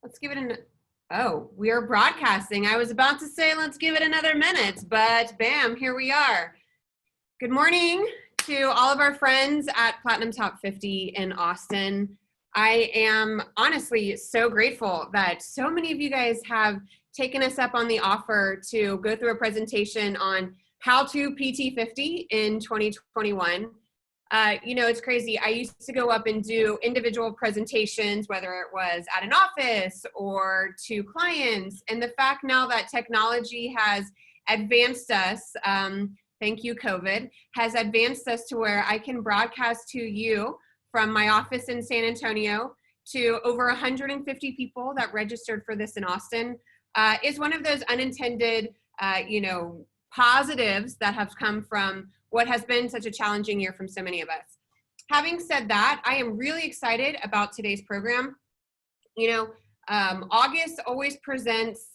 Let's give it oh, we are broadcasting. I was about to say, let's give it another minute, but bam, here we are. Good morning to all of our friends at Platinum Top 50 in Austin. I am honestly so grateful that so many of you guys have taken us up on the offer to go through a presentation on how to PT50 in 2021. It's crazy. I used to go up and do individual presentations, whether it was at an office or to clients. And the fact now that technology has advanced us, thank you, COVID, has advanced us to where I can broadcast to you from my office in San Antonio to over 150 people that registered for this in Austin, is one of those unintended, positives that have come from what has been such a challenging year from so many of us. Having said that, I am really excited about today's program. August always presents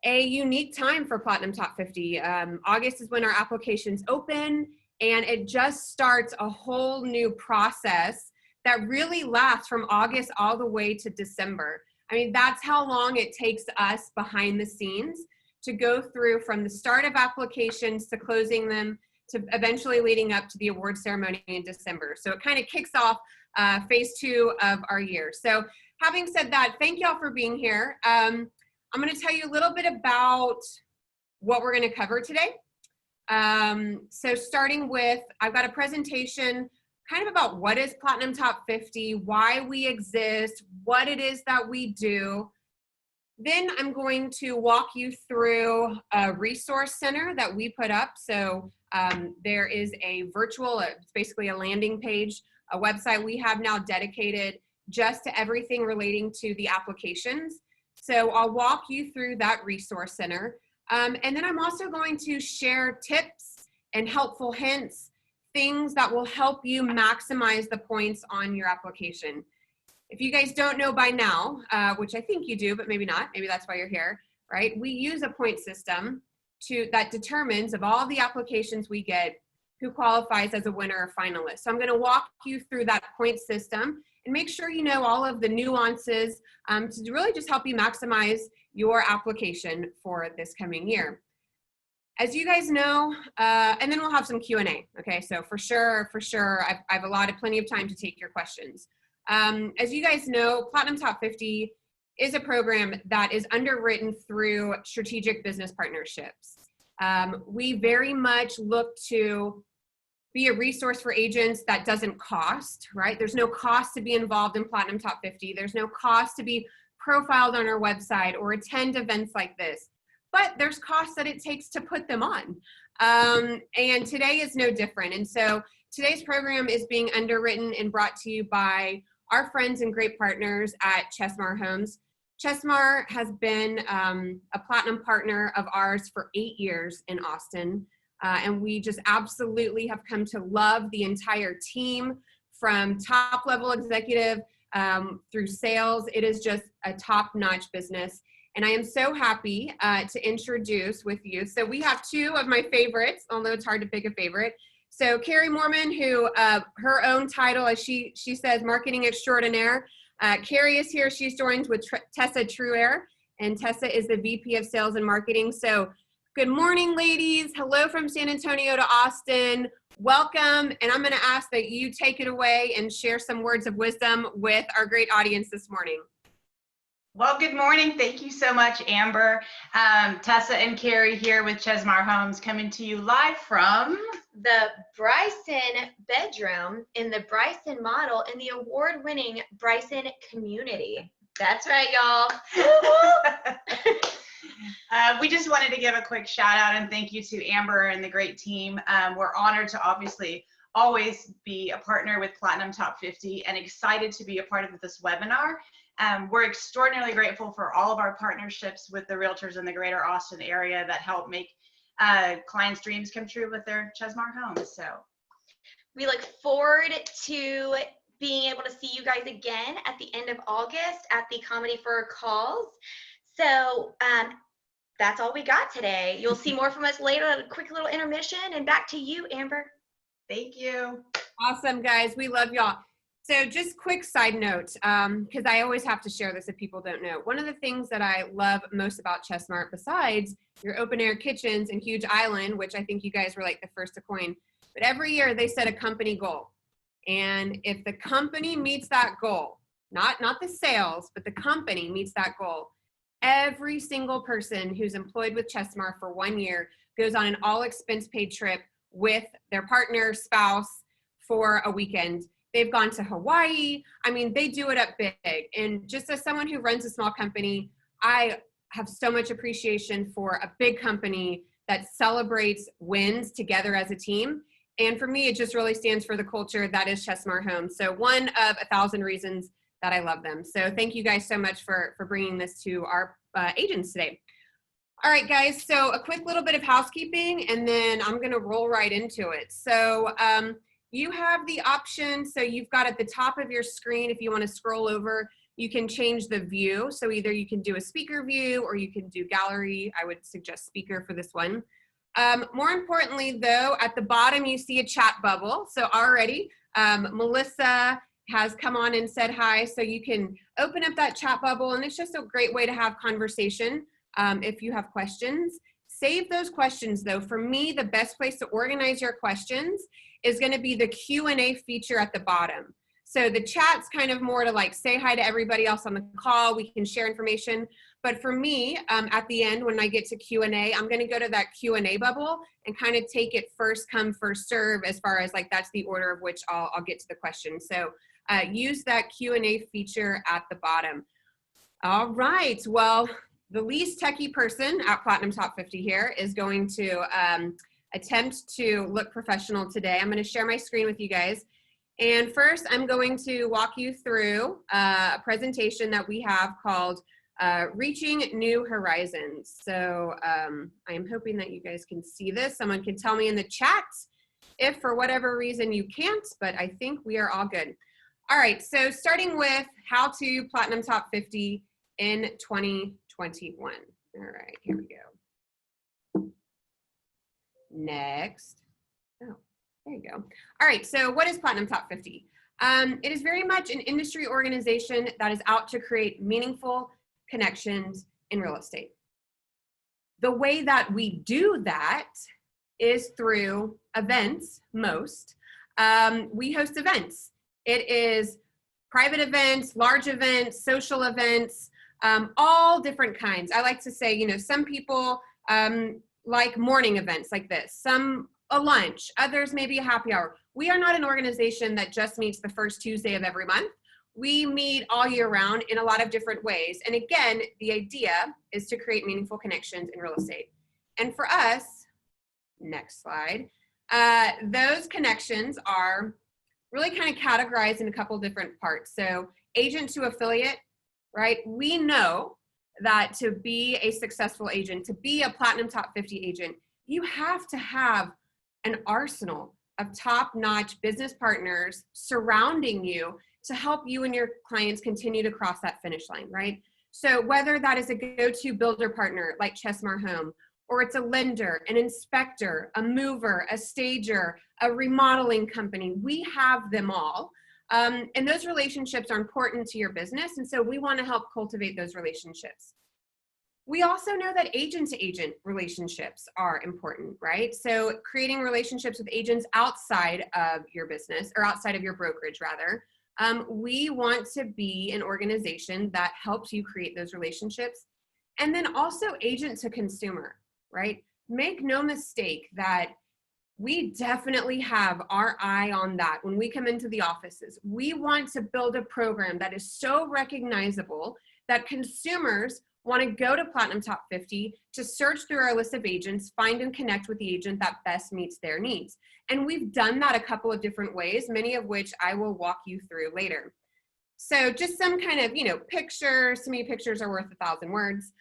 a unique time for Platinum Top 50. August is when our applications open, and it just starts a whole new process that really lasts from August all the way to December. I mean, that's how long it takes us behind the scenes to go through from the start of applications to closing them to eventually leading up to the award ceremony in December. So it kind of kicks off phase 2 of our year. So having said that, thank y'all for being here. I'm going to tell you a little bit about what we're going to cover today. So starting with, I've got a presentation kind of about what is Platinum Top 50, why we exist, what it is that we do. Then I'm going to walk you through a resource center that we put up. So there is a virtual, it's basically a landing page, a website we have now dedicated just to everything relating to the applications. So I'll walk you through that resource center. And then I'm also going to share tips and helpful hints, things that will help you maximize the points on your application. If you guys don't know by now, which I think you do, but maybe not, maybe that's why you're here, right? We use a point system that determines of all the applications we get, who qualifies as a winner or finalist. So I'm gonna walk you through that point system and make sure you know all of the nuances to really just help you maximize your application for this coming year. As you guys know, and then we'll have some Q&A, okay? So for sure, I've allotted plenty of time to take your questions. As you guys know, Platinum Top 50 is a program that is underwritten through strategic business partnerships. We very much look to be a resource for agents that doesn't cost, right? There's no cost to be involved in Platinum Top 50. There's no cost to be profiled on our website or attend events like this, but there's costs that it takes to put them on. And today is no different. And so today's program is being underwritten and brought to you by our friends and great partners at Chesmar Homes. Chesmar has been a platinum partner of ours for 8 years in Austin. And we just absolutely have come to love the entire team from top level executive through sales. It is just a top-notch business. And I am so happy to introduce with you. So we have 2 of my favorites, although it's hard to pick a favorite. So Carrie Mormon, who her own title, as she says, marketing extraordinaire. Carrie is here. She's joined with Tessa Truer, and Tessa is the VP of Sales and Marketing. So good morning, ladies. Hello from San Antonio to Austin. Welcome. And I'm going to ask that you take it away and share some words of wisdom with our great audience this morning. Well, good morning. Thank you so much, Amber. Tessa and Carrie here with Chesmar Homes, coming to you live from the Bryson bedroom in the Bryson model in the award-winning Bryson community. That's right, y'all. We just wanted to give a quick shout out and thank you to Amber and the great team. We're honored to obviously always be a partner with Platinum Top 50 and excited to be a part of this webinar. We're extraordinarily grateful for all of our partnerships with the realtors in the greater Austin area that help make clients' dreams come true with their Chesmar homes. So we look forward to being able to see you guys again at the end of August at the Comedy for Calls. So that's all we got today. You'll see more from us later at a quick little intermission, and back to you, Amber. Thank you. Awesome, guys. We love y'all. So just quick side note, because I always have to share this if people don't know. One of the things that I love most about Chesmar, besides your open air kitchens and huge island, which I think you guys were like the first to coin, but every year they set a company goal. And if the company meets that goal, not the sales, but the company meets that goal, every single person who's employed with Chesmar for 1 year goes on an all expense paid trip with their partner, spouse for a weekend. They've gone to Hawaii. I mean, they do it up big. And just as someone who runs a small company, I have so much appreciation for a big company that celebrates wins together as a team. And for me, it just really stands for the culture that is Chesmar Home. So one of 1,000 reasons that I love them. So thank you guys so much for bringing this to our agents today. All right, guys, so a quick little bit of housekeeping, and then I'm gonna roll right into it. So you have the option, so you've got at the top of your screen, if you wanna scroll over, you can change the view. So either you can do a speaker view or you can do gallery. I would suggest speaker for this one. More importantly though, at the bottom you see a chat bubble. So already Melissa has come on and said hi. So you can open up that chat bubble, and it's just a great way to have conversation if you have questions. Save those questions though. For me, the best place to organize your questions is gonna be the Q&A feature at the bottom. So the chat's kind of more to like say hi to everybody else on the call. We can share information. But for me, at the end, when I get to Q&A, I'm gonna go to that Q&A bubble and kind of take it first come, first serve, as far as like, that's the order of which I'll get to the question. So use that Q&A feature at the bottom. All right, well, the least techie person at Platinum Top 50 here is going to attempt to look professional today. I'm gonna share my screen with you guys. And first, I'm going to walk you through a presentation that we have called Reaching New Horizons. So I am hoping that you guys can see this. Someone can tell me in the chat if for whatever reason you can't, but I think we are all good. All right, so starting with how to Platinum Top 50 in 2021. All right, here we go. Next. Oh, there you go. All right, so what is Platinum Top 50? It is very much an industry organization that is out to create meaningful connections in real estate. The way that we do that is through events, most. We host events. It is private events, large events, social events, all different kinds. I like to say, you know, some people like morning events like this, some a lunch, others maybe a happy hour. We are not an organization that just meets the first Tuesday of every month. We meet all year round in a lot of different ways. And again, the idea is to create meaningful connections in real estate. And for us, next slide, those connections are really kind of categorized in a couple different parts. So agent to affiliate, right? We know that to be a successful agent, to be a Platinum Top 50 agent, you have to have an arsenal of top-notch business partners surrounding you to help you and your clients continue to cross that finish line, right? So whether that is a go-to builder partner like Chesmar Home, or it's a lender, an inspector, a mover, a stager, a remodeling company, we have them all. And those relationships are important to your business, and so we want to help cultivate those relationships. We also know that agent-to-agent relationships are important, right? So creating relationships with agents outside of your business, or outside of your brokerage rather. We want to be an organization that helps you create those relationships. And then also agent to consumer, right? Make no mistake that we definitely have our eye on that when we come into the offices. We want to build a program that is so recognizable that consumers want to go to Platinum Top 50 to search through our list of agents, find and connect with the agent that best meets their needs. And we've done that a couple of different ways, many of which I will walk you through later. So just some kind of, you know, pictures, to me pictures are worth 1,000 words,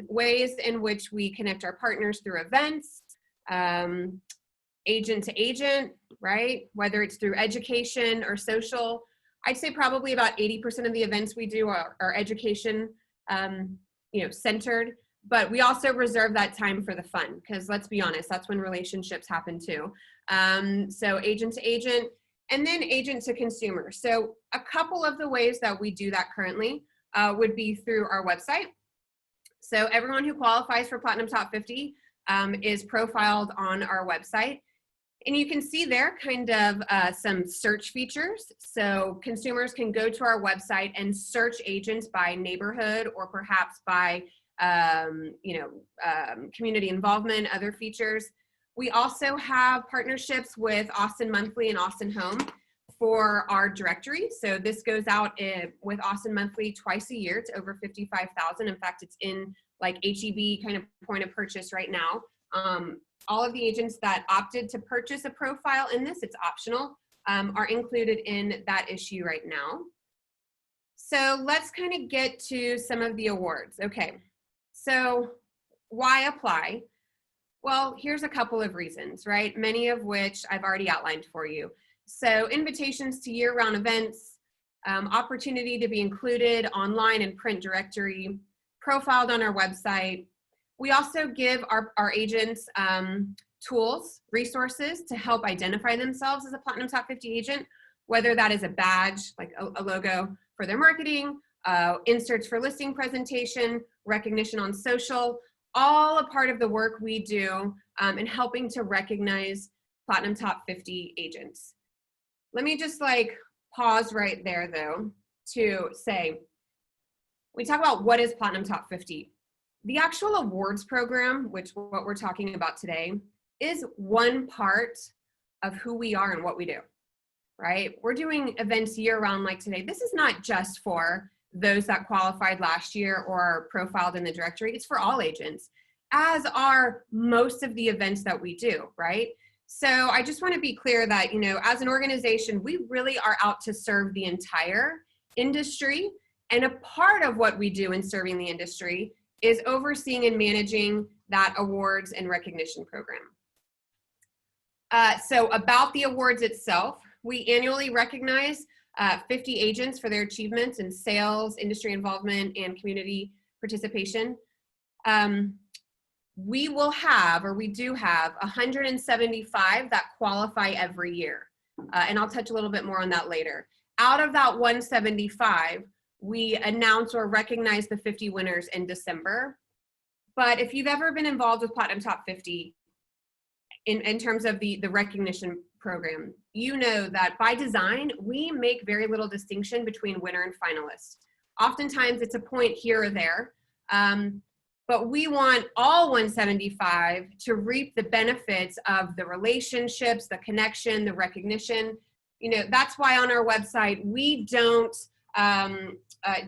ways in which we connect our partners through events, agent to agent, right? Whether it's through education or social. I'd say probably about 80% of the events we do are education centered, but we also reserve that time for the fun, because let's be honest, that's when relationships happen too. So agent to agent, and then agent to consumer. So a couple of the ways that we do that currently would be through our website. So everyone who qualifies for Platinum Top 50 is profiled on our website. And you can see there kind of some search features. So consumers can go to our website and search agents by neighborhood or perhaps by community involvement, other features. We also have partnerships with Austin Monthly and Austin Home for our directory. So this goes out with Austin Monthly twice a year. It's over 55,000. In fact, it's in like HEB kind of point of purchase right now. All of the agents that opted to purchase a profile in this, it's optional, are included in that issue right now. So let's kind of get to some of the awards. Okay, so why apply? Well, here's a couple of reasons, right? Many of which I've already outlined for you. So invitations to year-round events, opportunity to be included online and print directory, profiled on our website. We also give our agents tools, resources to help identify themselves as a Platinum Top 50 agent, whether that is a badge, like a logo for their marketing, inserts for listing presentation, recognition on social, all a part of the work we do in helping to recognize Platinum Top 50 agents. Let me just like pause right there though to say, we talk about what is Platinum Top 50. The actual awards program, which what we're talking about today, is one part of who we are and what we do, right? We're doing events year round like today. This is not just for those that qualified last year or are profiled in the directory. It's for all agents, as are most of the events that we do, right? So I just want to be clear that, you know, as an organization, we really are out to serve the entire industry. And a part of what we do in serving the industry is overseeing and managing that awards and recognition program. So about the awards itself, we annually recognize 50 agents for their achievements in sales, industry involvement, and community participation. We will have, or we do have, 175 that qualify every year. And I'll touch a little bit more on that later. Out of that 175, we announce or recognize the 50 winners in December. But if you've ever been involved with Platinum Top 50 in terms of the recognition program, you know that by design, we make very little distinction between winner and finalist. Oftentimes it's a point here or there, but we want all 175 to reap the benefits of the relationships, the connection, the recognition. You know, that's why on our website, we don't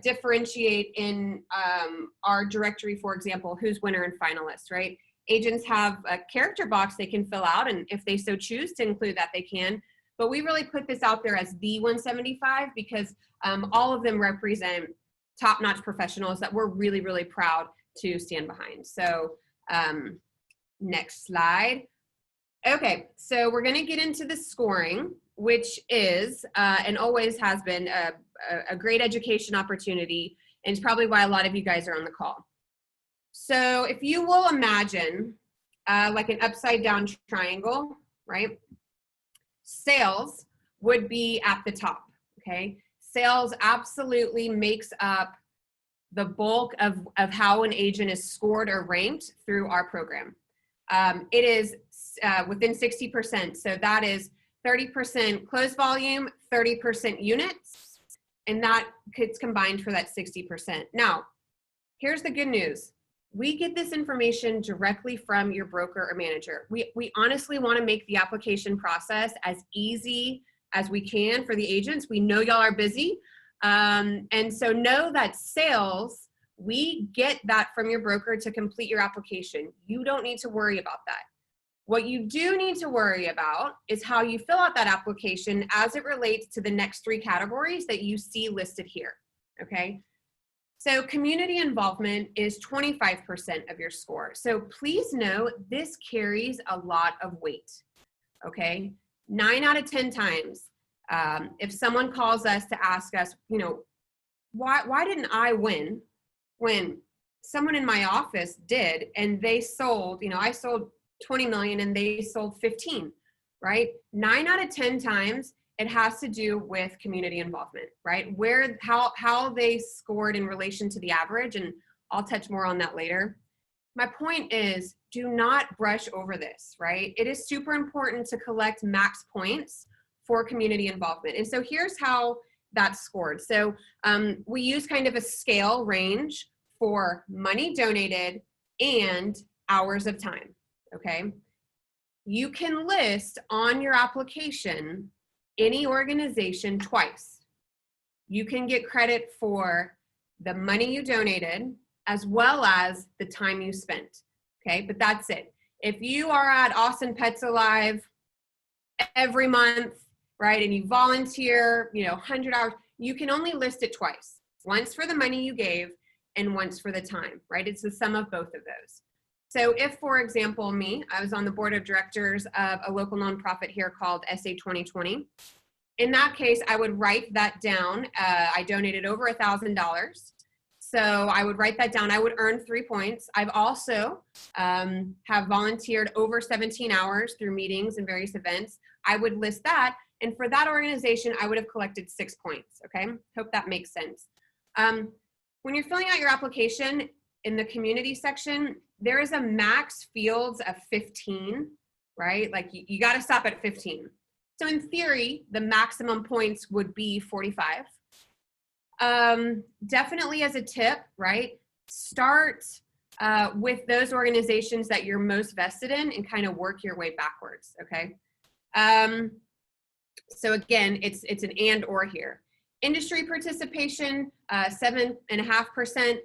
differentiate in our directory, for example, who's winner and finalist, right? Agents have a character box they can fill out, and if they so choose to include that, they can. But we really put this out there as the 175 because all of them represent top-notch professionals that we're really, really proud to stand behind. So next slide. Okay, so we're gonna get into the scoring, which is and always has been a great education opportunity, and it's probably why a lot of you guys are on the call. So if you will imagine like an upside down triangle, right? Sales would be at the top, okay? Sales absolutely makes up the bulk of how an agent is scored or ranked through our program. It is within 60%, so that is 30% closed volume, 30% units, and that gets combined for that 60%. Now, here's the good news. We get this information directly from your broker or manager. We honestly want to make the application process as easy as we can for the agents. We know y'all are busy. And so know that sales, we get that from your broker to complete your application. You don't need to worry about that. What you do need to worry about is how you fill out that application as it relates to the next 3 categories that you see listed here, okay? So community involvement is 25% of your score. So please know this carries a lot of weight, okay? 9 out of 10 times, if someone calls us to ask us, you know, why didn't I win when someone in my office did and they sold, you know, I sold 20 million and they sold 15, right? 9 out of 10 times, it has to do with community involvement, right? How they scored in relation to the average, and I'll touch more on that later. My point is, do not brush over this, right? It is super important to collect max points for community involvement. And so here's how that's scored. So we use kind of a scale range for money donated and hours of time, okay? You can list on your application any organization twice. You can get credit for the money you donated as well as the time you spent, okay? But that's it. If you are at Austin Pets Alive every month, right, and you volunteer, 100 hours, you can only list it twice. Once for the money you gave and once for the time, right? It's the sum of both of those. So if, for example, I was on the board of directors of a local nonprofit here called SA 2020. In that case, I would write that down. I donated over $1,000. So I would write that down. I would earn 3 points. I've also have volunteered over 17 hours through meetings and various events. I would list that. And for that organization, I would have collected 6 points, okay? Hope that makes sense. When you're filling out your application in the community section, there is a max fields of 15, right? Like you got to stop at 15. So in theory, the maximum points would be 45. Definitely as a tip, right? Start with those organizations that you're most vested in and kind of work your way backwards, okay? So again, it's an and or here. Industry participation, 7.5%.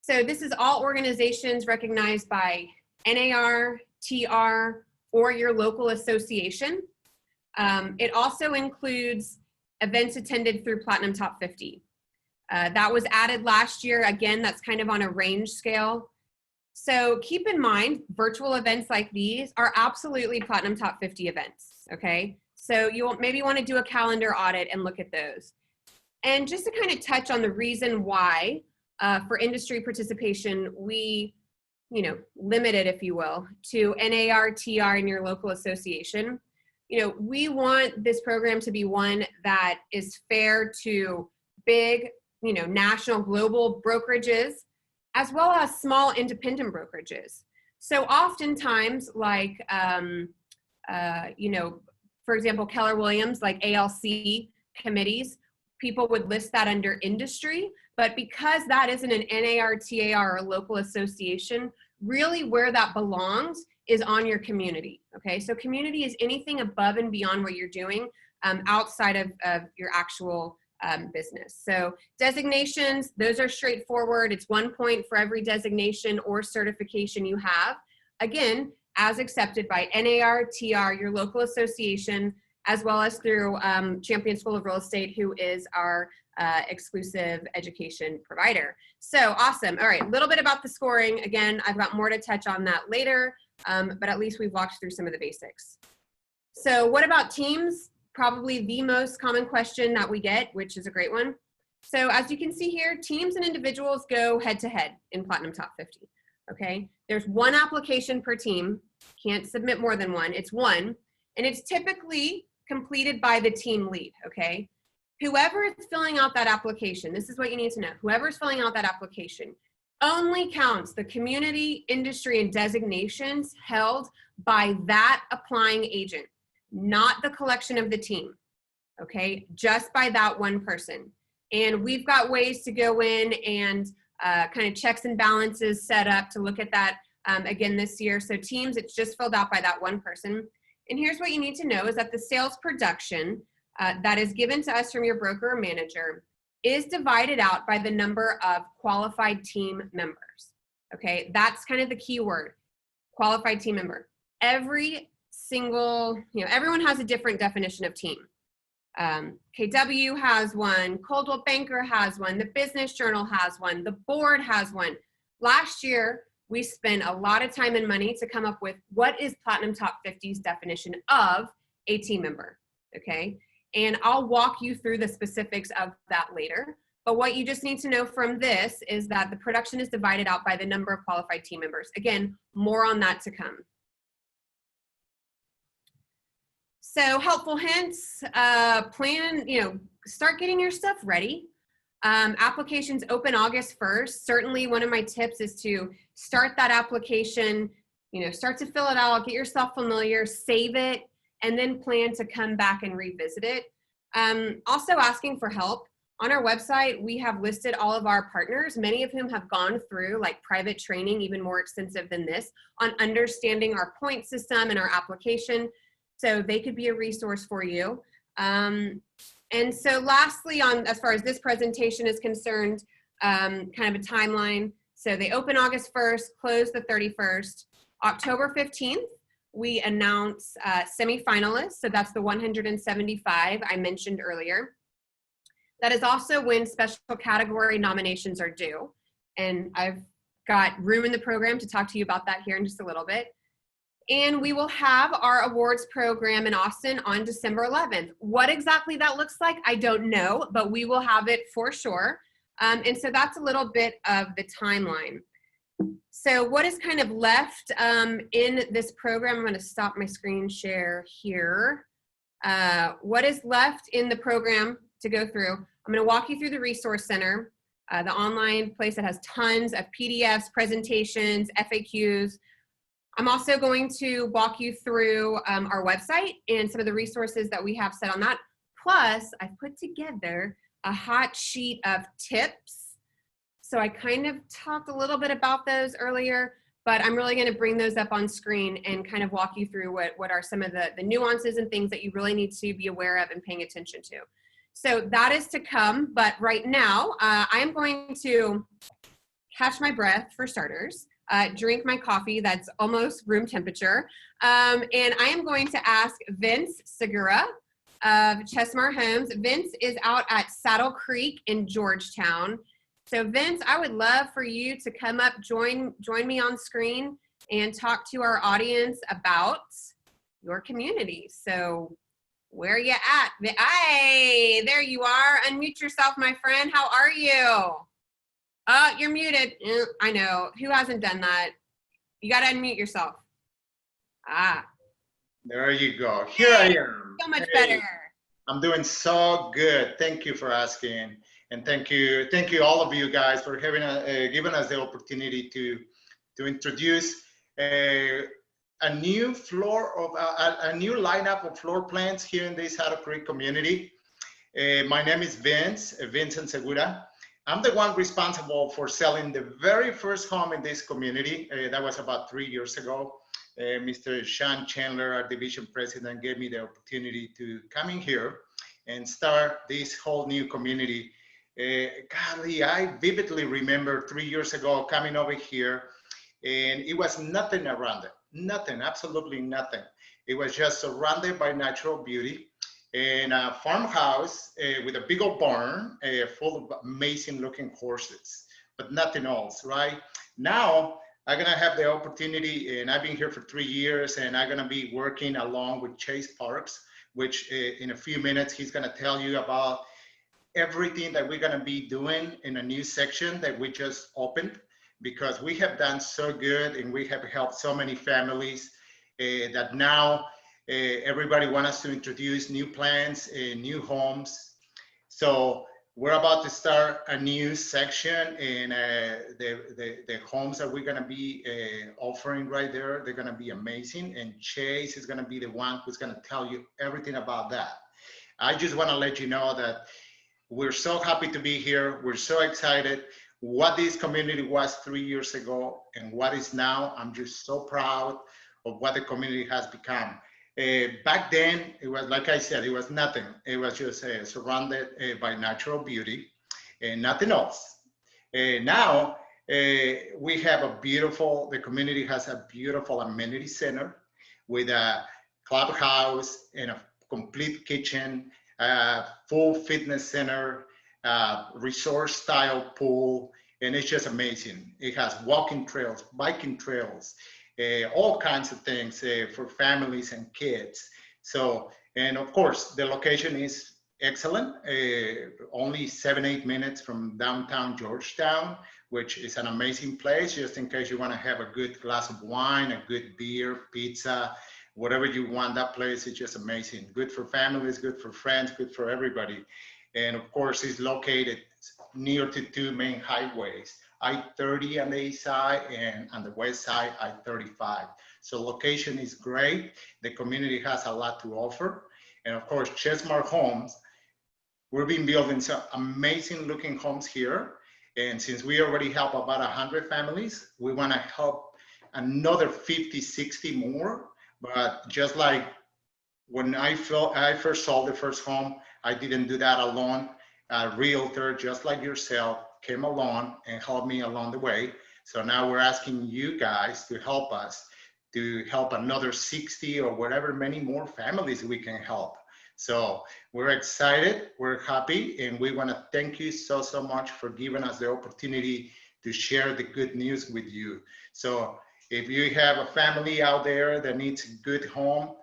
So this is all organizations recognized by NAR, TR, or your local association. It also includes events attended through Platinum Top 50. That was added last year. Again, that's kind of on a range scale. So keep in mind, virtual events like these are absolutely Platinum Top 50 events, okay? So you'll maybe want to do a calendar audit and look at those. And just to kind of touch on the reason why for industry participation, we, limit it, if you will, to NAR, TR, in your local association. We want this program to be one that is fair to big, national, global brokerages, as well as small independent brokerages. So oftentimes, like, for example, Keller Williams, like ALC committees, people would list that under industry, but because that isn't an NAR, TAR, or local association, really where that belongs is on your community, okay? So community is anything above and beyond what you're doing outside of your actual business. So designations, those are straightforward. It's 1 point for every designation or certification you have. Again, as accepted by NAR, TR, your local association, as well as through Champion School of Real Estate, who is our exclusive education provider. So awesome. All right, a little bit about the scoring. Again, I've got more to touch on that later, but at least we've walked through some of the basics. So what about teams? Probably the most common question that we get, which is a great one. So as you can see here, teams and individuals go head to head in Platinum Top 50, okay? There's one application per team, can't submit more than one, it's one, and it's typically completed by the team lead, okay? Whoever is filling out that application, this is what you need to know, whoever's filling out that application only counts the community, industry, and designations held by that applying agent, not the collection of the team, okay? Just by that one person. And we've got ways to go in and kind of checks and balances set up to look at that again this year. So teams, it's just filled out by that one person. And here's what you need to know is that the sales production that is given to us from your broker or manager is divided out by the number of qualified team members, okay? That's kind of the key word, qualified team member. Every single, everyone has a different definition of team. KW has one, Coldwell Banker has one, the Business Journal has one, the board has one. Last year, we spent a lot of time and money to come up with what is Platinum Top 50's definition of a team member, okay? And I'll walk you through the specifics of that later. But what you just need to know from this is that the production is divided out by the number of qualified team members. Again, more on that to come. So helpful hints, plan, start getting your stuff ready. Applications open August 1st. Certainly one of my tips is to start that application, start to fill it out, get yourself familiar, save it, and then plan to come back and revisit it. Also asking for help. On our website, we have listed all of our partners, many of whom have gone through like private training, even more extensive than this, on understanding our point system and our application. So they could be a resource for you. And so lastly, as far as this presentation is concerned, kind of a timeline. So they open August 1st, close the 31st. October 15th, we announce semifinalists. So that's the 175 I mentioned earlier. That is also when special category nominations are due. And I've got room in the program to talk to you about that here in just a little bit. And we will have our awards program in Austin on December 11th. What exactly that looks like, I don't know, but we will have it for sure. And so that's a little bit of the timeline. So what is kind of left in this program? I'm going to stop my screen share here. What is left in the program to go through? I'm going to walk you through the Resource Center, the online place that has tons of PDFs, presentations, FAQs. I'm also going to walk you through our website and some of the resources that we have set on that. Plus, I've put together a hot sheet of tips. So I kind of talked a little bit about those earlier, but I'm really going to bring those up on screen and kind of walk you through what are some of the nuances and things that you really need to be aware of and paying attention to. So that is to come, but right now I'm going to catch my breath for starters, drink my coffee that's almost room temperature, and I am going to ask Vince Segura of Chesmar Homes. Vince is out at Saddle Creek in Georgetown. So Vince, I would love for you to come up, join me on screen and talk to our audience about your community. So where are you at? Hey, there you are. Unmute yourself, my friend. How are you? Oh, you're muted. I know. Who hasn't done that? You got to unmute yourself. Ah. There you go. Here I am. So much better. I'm doing so good. Thank you for asking. And thank you all of you guys for having giving us the opportunity to introduce a new lineup of floor plans here in the Saddle Creek community. My name is Vincent Segura. I'm the one responsible for selling the very first home in this community. That was about 3 years ago. Mr. Sean Chandler, our division president, gave me the opportunity to come in here and start this whole new community. Golly, I vividly remember 3 years ago coming over here, and it was nothing around it. Nothing, absolutely nothing. It was just surrounded by natural beauty and a farmhouse with a big old barn full of amazing looking horses, but nothing else, right? Now, I'm gonna have the opportunity, and I've been here for 3 years, and I'm gonna be working along with Chase Parks, which in a few minutes, he's gonna tell you about everything that we're gonna be doing in a new section that we just opened, because we have done so good and we have helped so many families that now everybody wants us to introduce new plans, new homes. So we're about to start a new section in the homes that we're gonna be offering right there. They're gonna be amazing, and Chase is gonna be the one who's gonna tell you everything about that. I just wanna let you know that we're so happy to be here. We're so excited. What this community was 3 years ago and what is now, I'm just so proud of what the community has become. Back then, it was, like I said, it was nothing. It was just surrounded by natural beauty and nothing else. Now, we have the community has a beautiful amenity center with a clubhouse and a complete kitchen, full fitness center, resort style pool, and it's just amazing. It has walking trails, biking trails, all kinds of things for families and kids. So, and of course, the location is excellent, only 7-8 minutes from downtown Georgetown, which is an amazing place, just in case you want to have a good glass of wine, a good beer, pizza, whatever you want. That place is just amazing. Good for families, good for friends, good for everybody. And of course, it's located near to two main highways, I-30 on the east side and on the west side, I-35. So location is great. The community has a lot to offer. And of course, Chesmar Homes, we've been building some amazing looking homes here. And since we already help about 100 families, we want to help another 50, 60 more. But just like when I first sold the first home, I didn't do that alone. A realtor, just like yourself, came along and helped me along the way. So now we're asking you guys to help us to help another 60 or whatever many more families we can help. So we're excited, we're happy, and we want to thank you so much for giving us the opportunity to share the good news with you. So if you have a family out there that needs a good home,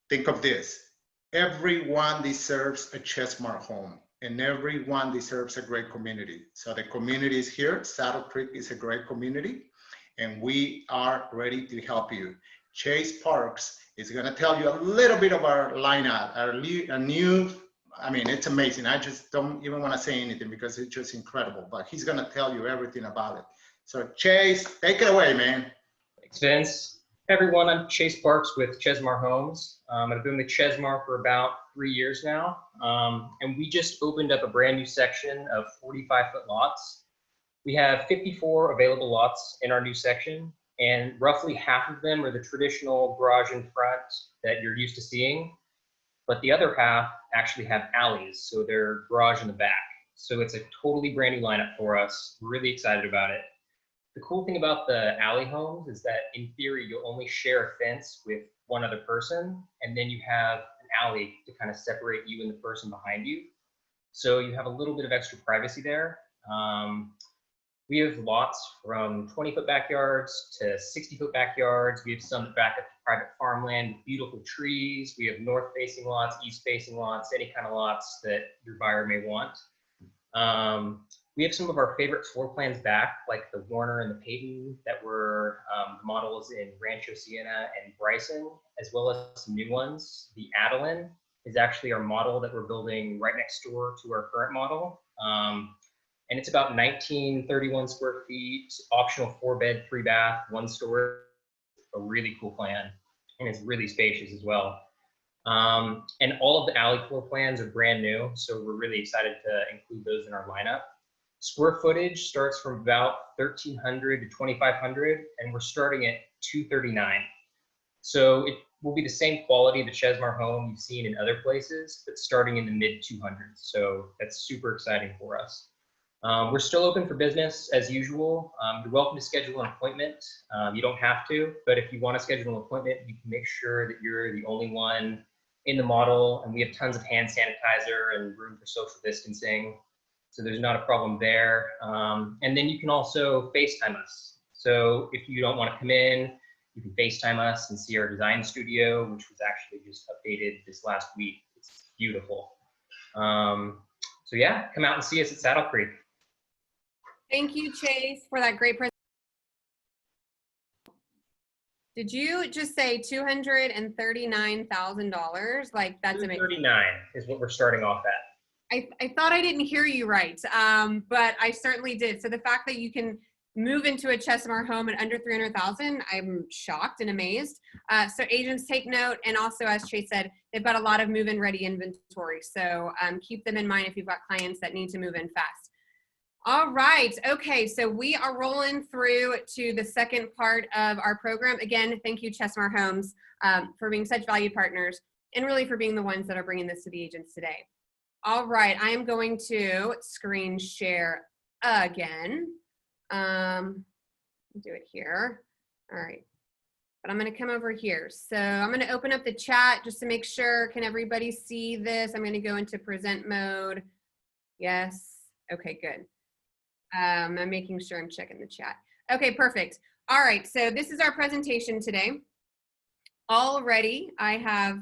think of this. Everyone deserves a Chesmar home, and everyone deserves a great community. So the community is here. Saddle Creek is a great community, and we are ready to help you. Chase Parks is going to tell you a little bit of our lineup, a new, I mean, it's amazing. I just don't even want to say anything because it's just incredible, but he's going to tell you everything about it. So Chase, take it away, man. Thanks, Vince. Hey everyone, I'm Chase Parks with Chesmar Homes. I've been with Chesmar for about 3 years now, and we just opened up a brand new section of 45-foot lots. We have 54 available lots in our new section, and roughly half of them are the traditional garage in front that you're used to seeing, but the other half actually have alleys, so they're garage in the back. So it's a totally brand new lineup for us. We're really excited about it. The cool thing about the alley homes is that in theory, you'll only share a fence with one other person, and then you have an alley to kind of separate you and the person behind you. So you have a little bit of extra privacy there. We have lots from 20-foot backyards to 60-foot backyards. We have some that back up to private farmland with beautiful trees. We have north-facing lots, east-facing lots, any kind of lots that your buyer may want. We have some of our favorite floor plans back, like the Warner and the Peyton that were models in Rancho Siena and Bryson, as well as some new ones. The Adeline is actually our model that we're building right next door to our current model. And it's about 1931 square feet, optional 4-bed, 3-bath, 1-story, a really cool plan. And it's really spacious as well. And all of the alley floor plans are brand new, so we're really excited to include those in our lineup. Square footage starts from about 1,300 to 2,500, and we're starting at 239. So it will be the same quality of the Chesmar home you've seen in other places, but starting in the mid-200s. So that's super exciting for us. We're still open for business as usual. You're welcome to schedule an appointment. You don't have to, but if you want to schedule an appointment, you can make sure that you're the only one in the model, and we have tons of hand sanitizer and room for social distancing. So there's not a problem there. And then you can also FaceTime us. So if you don't want to come in, you can FaceTime us and see our design studio, which was actually just updated this last week. It's beautiful. So yeah, come out and see us at Saddle Creek. Thank you, Chase, for that great presentation. Did you just say $239,000? Like, that's amazing. 239 is what we're starting off at. I thought I didn't hear you right, but I certainly did. So the fact that you can move into a Chesmar home at under 300,000, I'm shocked and amazed. So agents take note, and also, as Chase said, they've got a lot of move-in ready inventory. So keep them in mind if you've got clients that need to move in fast. All right, okay, so we are rolling through to the second part of our program. Again, thank you, Chesmar Homes, for being such valued partners, and really for being the ones that are bringing this to the agents today. All right, I am going to screen share again. Do it here. All right, but I'm going to come over here. So I'm going to open up the chat just to make sure. Can everybody see this? I'm going to go into present mode. Yes. Okay, good. I'm making sure I'm checking the chat. Okay, perfect. All right, so this is our presentation today. Already, I have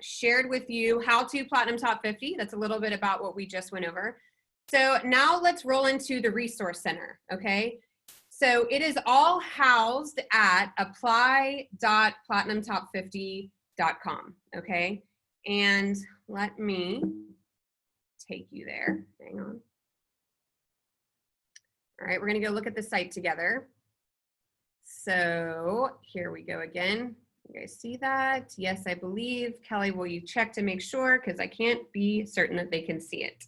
shared with you how to Platinum Top 50. That's a little bit about what we just went over. So now let's roll into the Resource Center, okay? So it is all housed at apply.platinumtop50.com, okay? And let me take you there. Hang on. All right, we're gonna go look at the site together. So here we go again. You guys see that? Yes, I believe. Kelly, will you check to make sure? Because I can't be certain that they can see it.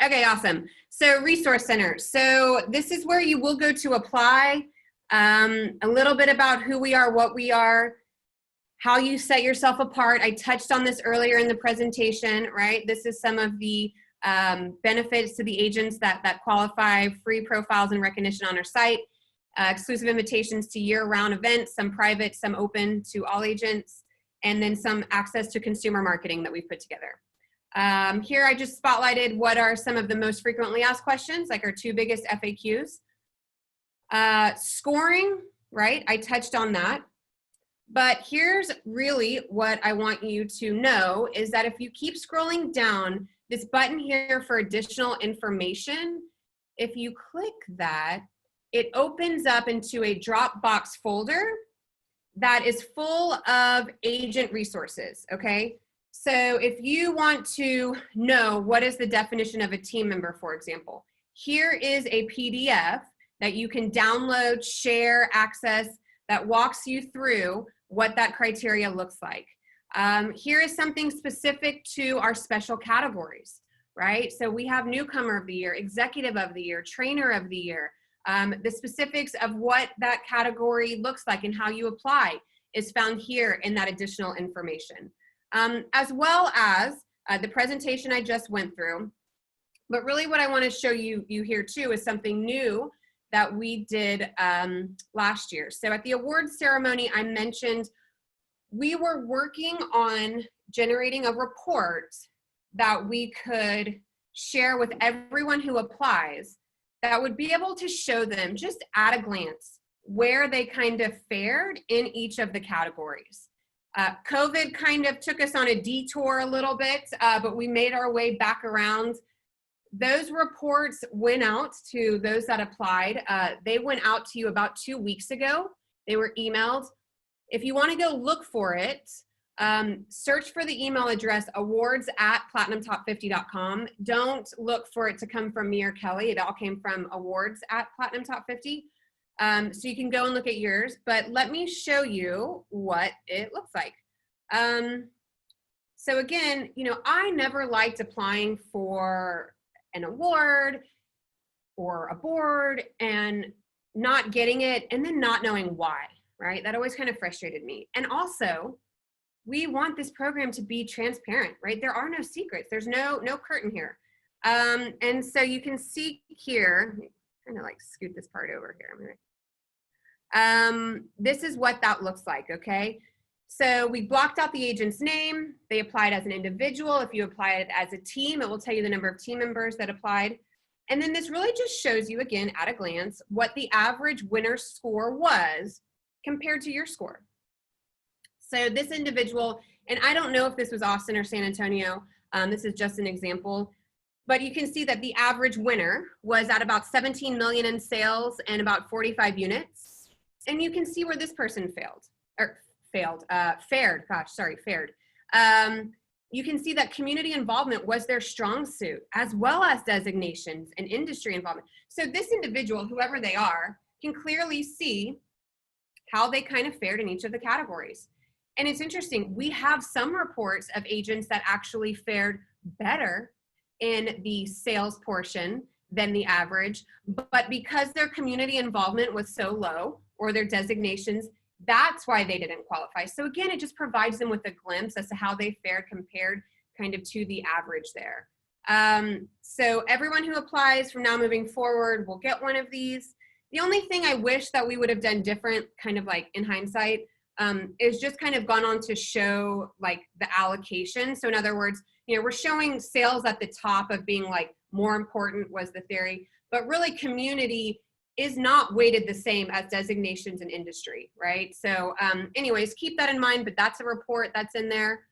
Okay, awesome. So Resource Center. So this is where you will go to apply. A little bit about who we are, what we are, how you set yourself apart. I touched on this earlier in the presentation, right? This is some of the benefits to the agents that qualify: free profiles and recognition on our site, exclusive invitations to year-round events, some private, some open to all agents, and then some access to consumer marketing that we've put together. Here I just spotlighted what are some of the most frequently asked questions, like our 2 biggest FAQs. Scoring, right? I touched on that. But here's really what I want you to know is that if you keep scrolling down, this button here for additional information, if you click that, it opens up into a Dropbox folder that is full of agent resources, okay? So if you want to know what is the definition of a team member, for example, here is a PDF that you can download, share, access, that walks you through what that criteria looks like. Here is something specific to our special categories, right? So we have newcomer of the year, executive of the year, trainer of the year. The specifics of what that category looks like and how you apply is found here in that additional information. As well as the presentation I just went through. But really what I want to show you here too is something new that we did last year. So at the awards ceremony, I mentioned we were working on generating a report that we could share with everyone who applies that would be able to show them just at a glance where they kind of fared in each of the categories. COVID kind of took us on a detour a little bit, but we made our way back around. Those reports went out to those that applied. They went out to you about 2 weeks ago. They were emailed. If you want to go look for it, search for the email address awards@platinumtop50.com. Don't look for it to come from me or Kelly. It all came from awards@platinumtop50. So you can go and look at yours, but let me show you what it looks like. So again, you know, I never liked applying for an award or a board and not getting it and then not knowing why, right? That always kind of frustrated me. And also, we want this program to be transparent, right? There are no secrets. There's no curtain here. And so you can see here, kind of like scoot this part over here. This is what that looks like, okay? So we blocked out the agent's name. They applied as an individual. If you applied as a team, it will tell you the number of team members that applied. And then this really just shows you, again, at a glance, what the average winner score was compared to your score. So this individual, and I don't know if this was Austin or San Antonio, this is just an example, but you can see that the average winner was at about 17 million in sales and about 45 units. And you can see where this person fared. You can see that community involvement was their strong suit, as well as designations and industry involvement. So this individual, whoever they are, can clearly see how they kind of fared in each of the categories. And it's interesting, we have some reports of agents that actually fared better in the sales portion than the average, but because their community involvement was so low, or their designations, that's why they didn't qualify. So again, it just provides them with a glimpse as to how they fared compared kind of to the average there. So everyone who applies from now moving forward will get one of these. The only thing I wish that we would have done different, kind of like in hindsight, is just kind of gone on to show like the allocation. So in other words, you know, we're showing sales at the top of being like more important was the theory, but really community is not weighted the same as designations in industry, right? So anyways, keep that in mind, but that's a report that's in there.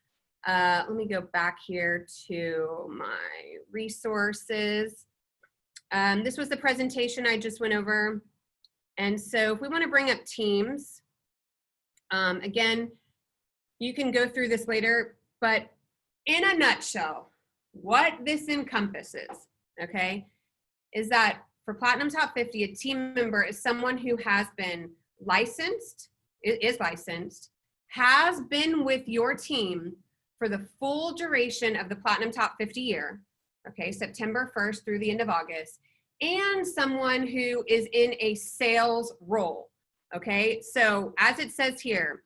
Let me go back here to my resources. This was the presentation I just went over. And so if we want to bring up teams, again, you can go through this later, but in a nutshell, what this encompasses, okay, is that for Platinum Top 50, a team member is someone who has been licensed, is licensed, has been with your team for the full duration of the Platinum Top 50 year, okay, September 1st through the end of August, and someone who is in a sales role, okay? So as it says here,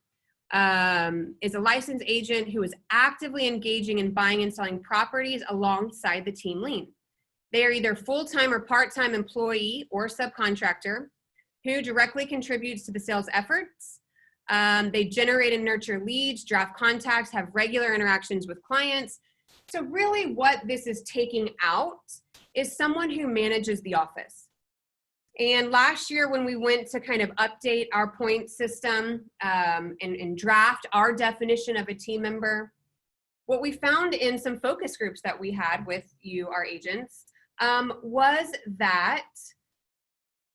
is a licensed agent who is actively engaging in buying and selling properties alongside the team lead. They are either full-time or part-time employee or subcontractor who directly contributes to the sales efforts. They generate and nurture leads, draft contacts, have regular interactions with clients. So really what this is taking out is someone who manages the office. And last year when we went to kind of update our point system and draft our definition of a team member, what we found in some focus groups that we had with you, our agents, was that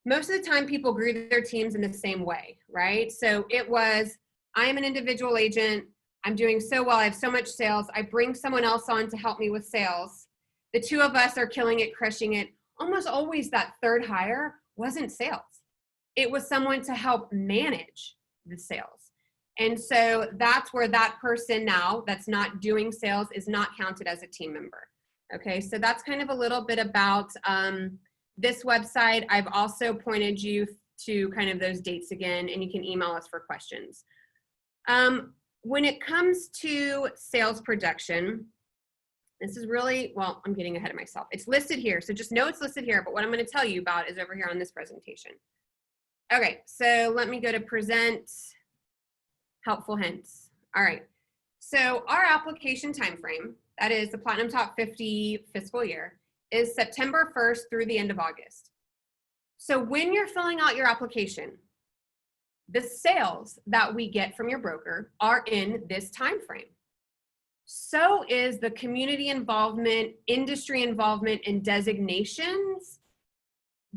most of the time people grew their teams in the same way, right? So it was, I am an individual agent, I'm doing so well, I have so much sales, I bring someone else on to help me with sales. The two of us are killing it, crushing it. Almost always that third hire wasn't sales. It was someone to help manage the sales. And so that's where that person now that's not doing sales is not counted as a team member. Okay, so that's kind of a little bit about this website. I've also pointed you to kind of those dates again, and you can email us for questions. When it comes to sales production, this is really, well, I'm getting ahead of myself. It's listed here, so just know it's listed here, but what I'm going to tell you about is over here on this presentation. Okay, so let me go to present helpful hints. All right, so our application time frame, that is the Platinum Top 50 fiscal year, is September 1st through the end of August. So when you're filling out your application, the sales that we get from your broker are in this time frame. So is the community involvement, industry involvement, and designations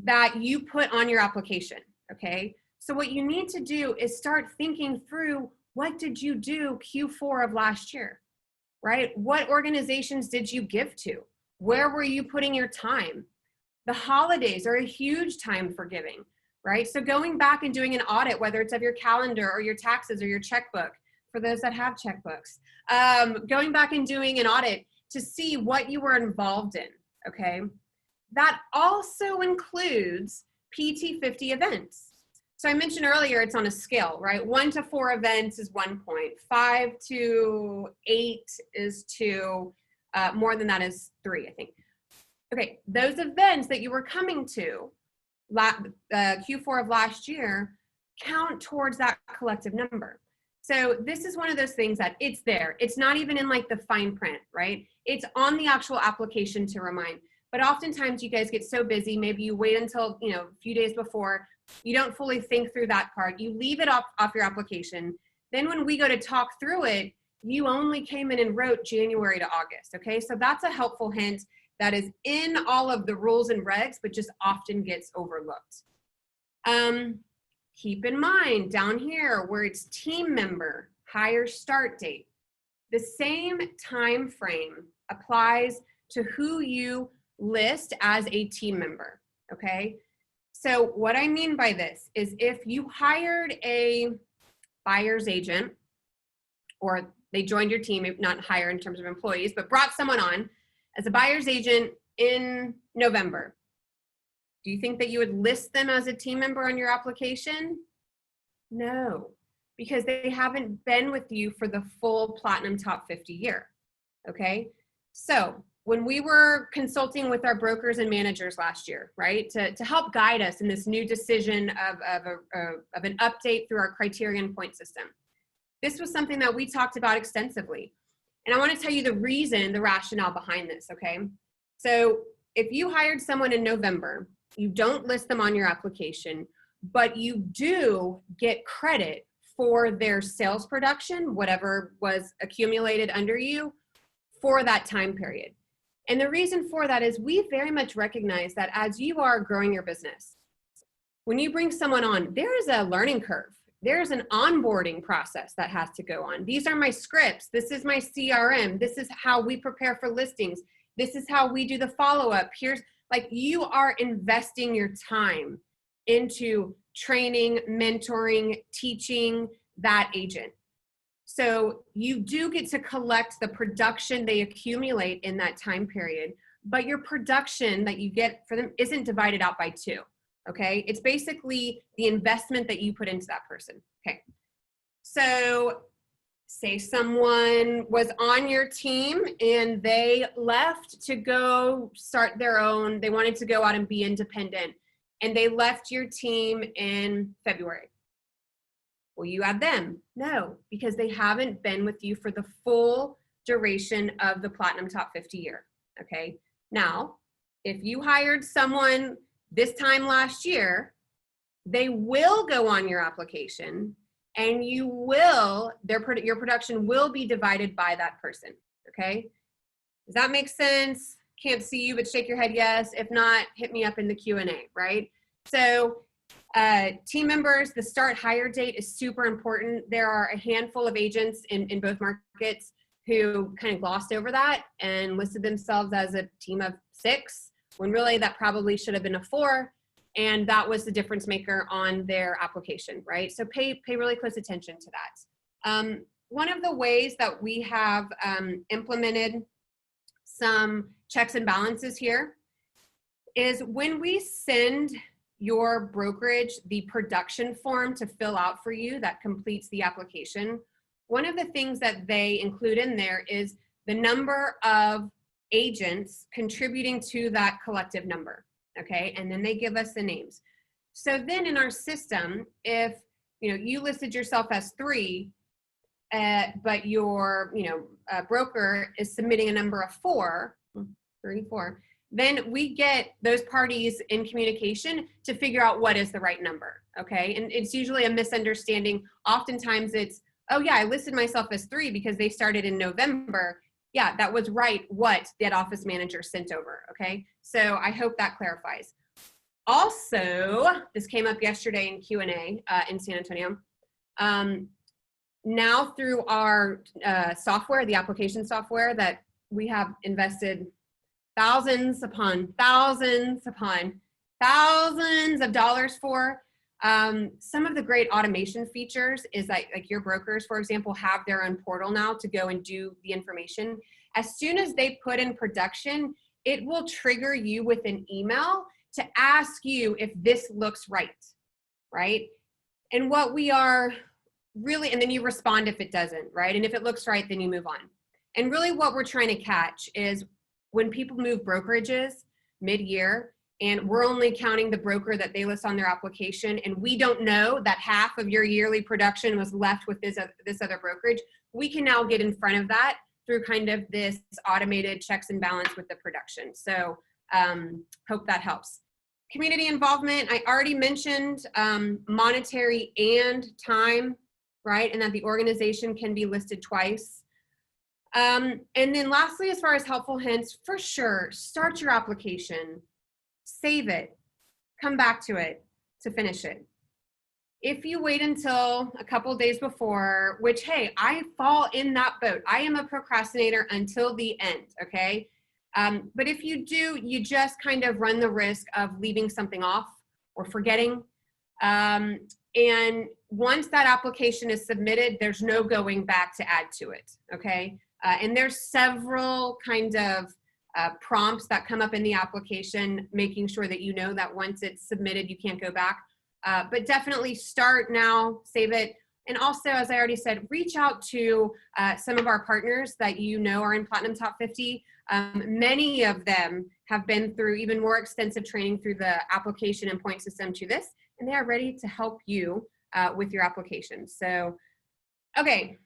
that you put on your application, okay? So what you need to do is start thinking through, what did you do Q4 of last year, right? What organizations did you give to? Where were you putting your time? The holidays are a huge time for giving, right? So going back and doing an audit, whether it's of your calendar or your taxes or your checkbook, for those that have checkbooks, going back and doing an audit to see what you were involved in, okay? That also includes PT50 events. So I mentioned earlier, it's on a scale, right? 1 to 4 events is 1 point, 5 to 8 is 2, more than that is 3, I think. Okay, those events that you were coming to Q4 of last year count towards that collective number. So this is one of those things that it's there. It's not even in like the fine print, right? It's on the actual application to remind. But oftentimes you guys get so busy, maybe you wait until, you know, a few days before, you don't fully think through that part. You leave it off your application. Then when we go to talk through it, you only came in and wrote January to August, okay? So that's a helpful hint that is in all of the rules and regs, but just often gets overlooked. Keep in mind down here where it's team member, hire start date, the same time frame applies to who you list as a team member, okay? So what I mean by this is if you hired a buyer's agent, or they joined your team, not hire in terms of employees, but brought someone on as a buyer's agent in November, do you think that you would list them as a team member on your application? No, because they haven't been with you for the full Platinum Top 50 year, okay? So when we were consulting with our brokers and managers last year, right, to help guide us in this new decision of an update through our criterion point system, this was something that we talked about extensively. And I want to tell you the reason, the rationale behind this, okay? So if you hired someone in November, you don't list them on your application, but you do get credit for their sales production, whatever was accumulated under you for that time period. And the reason for that is we very much recognize that as you are growing your business, when you bring someone on, there is a learning curve. There's an onboarding process that has to go on. These are my scripts. This is my CRM. This is how we prepare for listings. This is how we do the follow-up. Here's, like, you are investing your time into training, mentoring, teaching that agent. So you do get to collect the production they accumulate in that time period, but your production that you get for them isn't divided out by 2. Okay, it's basically the investment that you put into that person. Okay, so say someone was on your team and they left to go start their own, they wanted to go out and be independent, and they left your team in February. Will you add them? No, because they haven't been with you for the full duration of the Platinum Top 50 year. Okay, now, if you hired someone this time last year, they will go on your application and you will, your production will be divided by that person, okay? Does that make sense? Can't see you, but shake your head yes. If not, hit me up in the Q&A, right? So team members, the start hire date is super important. There are a handful of agents in both markets who kind of glossed over that and listed themselves as a team of 6, when really that probably should have been a 4, and that was the difference maker on their application, right? So pay really close attention to that. One of the ways that we have implemented some checks and balances here is when we send your brokerage the production form to fill out for you that completes the application, one of the things that they include in there is the number of agents contributing to that collective number, okay? And then they give us the names. So then in our system, if you listed yourself as 3, but your broker is submitting a number of 4, 3, 4, then we get those parties in communication to figure out what is the right number, okay? And it's usually a misunderstanding. Oftentimes it's, oh yeah, I listed myself as 3 because they started in November. Yeah, that was right what that office manager sent over, okay? So I hope that clarifies. Also, this came up yesterday in Q&A in San Antonio. Now through our software, the application software that we have invested thousands upon thousands upon thousands of dollars for, some of the great automation features is like your brokers, for example, have their own portal now to go and do the information. As soon as they put in production, it will trigger you with an email to ask you if this looks right, right? And what we are really, and then you respond if it doesn't, right? And if it looks right, then you move on. And really what we're trying to catch is when people move brokerages mid-year, and we're only counting the broker that they list on their application, and we don't know that half of your yearly production was left with this other brokerage, we can now get in front of that through kind of this automated checks and balance with the production. So hope that helps. Community involvement, I already mentioned monetary and time, right? And that the organization can be listed twice. And then lastly, as far as helpful hints, for sure, start your application. Save it, come back to it to finish it. If you wait until a couple of days before, which, hey, I fall in that boat. I am a procrastinator until the end, okay? But if you do, you just kind of run the risk of leaving something off or forgetting. And once that application is submitted, there's no going back to add to it, okay? And there's several kind of prompts that come up in the application, making sure that you know that once it's submitted, you can't go back. But definitely start now, save it. And also, as I already said, reach out to some of our partners that you know are in Platinum Top 50. Many of them have been through even more extensive training through the application and point system to this, and they are ready to help you with your application. So, okay.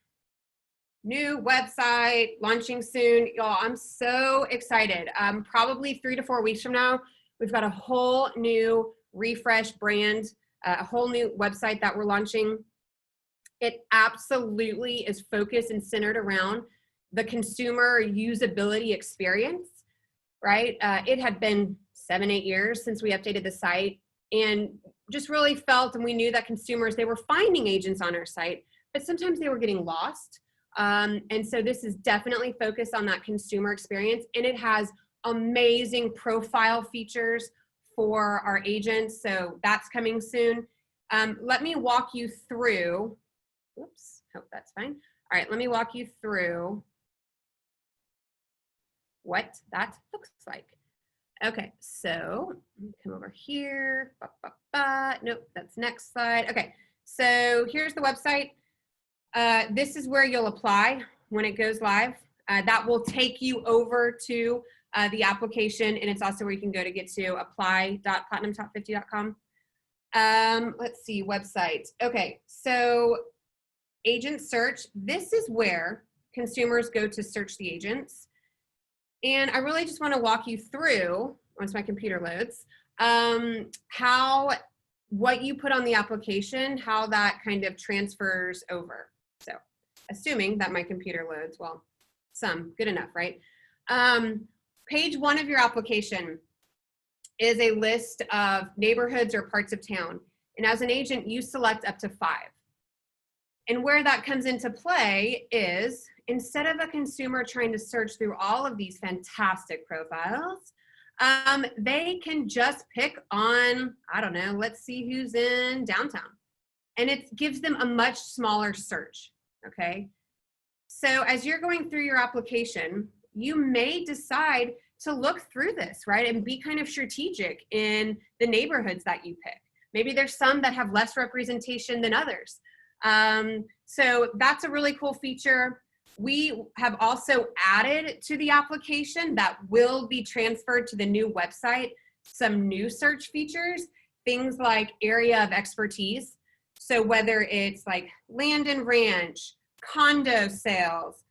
New website launching soon. Y'all, I'm so excited. Probably 3 to 4 weeks from now, we've got a whole new refresh brand, a whole new website that we're launching. It absolutely is focused and centered around the consumer usability experience, right? It had been 7-8 years since we updated the site, and just really felt, and we knew that consumers, they were finding agents on our site, but sometimes they were getting lost. And so this is definitely focused on that consumer experience, and it has amazing profile features for our agents. So that's coming soon. Let me walk you through, oops, hope that's fine. All right, let me walk you through what that looks like. Okay, so come over here. Nope, that's next slide. Okay, so here's the website. This is where you'll apply when it goes live. That will take you over to the application, and it's also where you can go to get to apply.platinumtop50.com. Let's see, website. Okay, so agent search. This is where consumers go to search the agents. And I really just want to walk you through, once my computer loads, what you put on the application, how that kind of transfers over. So assuming that my computer loads, well, good enough, right? Page 1 of your application is a list of neighborhoods or parts of town. And as an agent, you select up to 5. And where that comes into play is, instead of a consumer trying to search through all of these fantastic profiles, they can just pick on, I don't know, let's see who's in downtown. And it gives them a much smaller search, okay? So as you're going through your application, you may decide to look through this, right? And be kind of strategic in the neighborhoods that you pick. Maybe there's some that have less representation than others. So that's a really cool feature. We have also added to the application that will be transferred to the new website some new search features, things like area of expertise. So whether it's like land and ranch, condo sales,